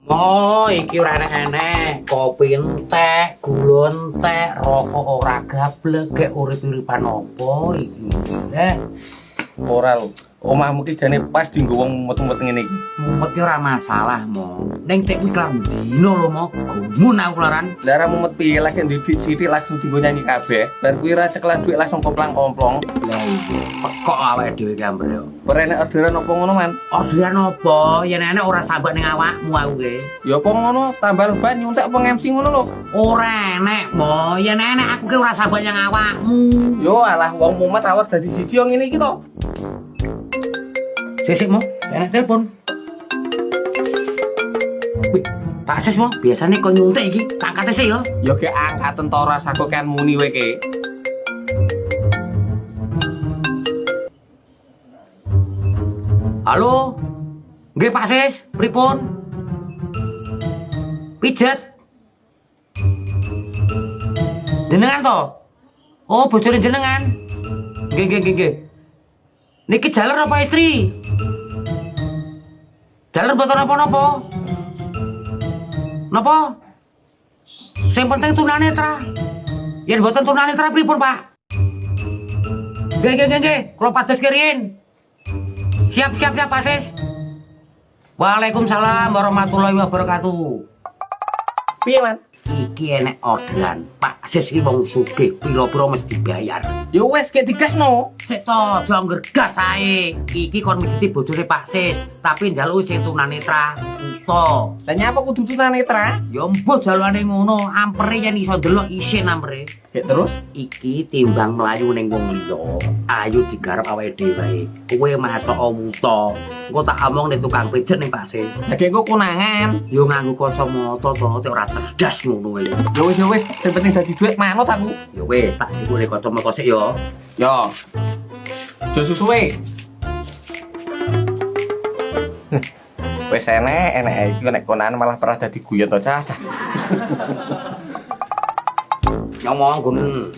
Oh, iki ora enek-enek. Kopi entek, gula entek, rokok ora gablek, gek urip-uripan opo iki. Ora lho. Omahmu ki jane pas dienggo wong mumet-mumet ngene iki. Mumet ki ora masalah, Mo. Ning tek kuwi klam dino lho, Mo. Gumun aku laran. Lah ra mumet piye lagi ndidik sithik langsung dienggo nyanyi kabeh. Bar kuwi ra cekelan dhuwit langsung komplang-komplong. Lah iya, pekok awake dhewe ki ambre yo. Berenek orderan apa ngono, Man? Orderan opo? Yen enek ora sambat ning awakmu aku ki. Ya apa ngono, tambal ban nyuntek apa MC ngono lho. Ora enek, Mo. Yen enek aku ki ora sambat yang awakmu. Yo alah wong mumet awak dadi siji yo ngene iki to. Sik Mo, enek telepon. Wih, Pak Sis Mo, biasane kok nyuntik iki, tak angkat sik yo. Ya ge angkat tentara sakokan muni wae ke. Halo. Nggih Pak Sis, pripun? Pijet. Jenengan to? Oh, bojone jenengan. Nggih. Niki jaler apa istri? Jaler boten napa-napa. Napa? Sing penting tunanetra. Yen boten tunanetra pripun, Pak? Nggih. Kula pados kirin. Siap, Pak Sis. Waalaikumsalam warahmatullahi wabarakatuh. Piye, Man? Iki enek orderan. Pak Sis iki wong sugih, pira-pira mesti dibayar. Ya wes gek digasno. Sik to, aja nggergas ae. Iki kon mesti bojone Pak Sis, tapi njaluk sing tunanetra uta. Lah nyapa kudu tunanetra? Ya mbuh jalane ngono, ampere yen iso ndelok isin ampere. Gek terus Iki timbang mlayu ning wong liya, ayo digarap awake dhewe. Kowe macok wuta. Engko tak omong ning tukang pijet ning Pak Sis. lah gek engko konangan. Yo nganggo kacamata to, ora cerdas ngono wae. Ya wes sing penting dadi dhuwit manut aku. Ya wis, tak sikule kacamata sik yo. Yo. Jo susuwe. Wes enek iki nek konangan malah pernah dadi guyon to cah. Ngomong gun.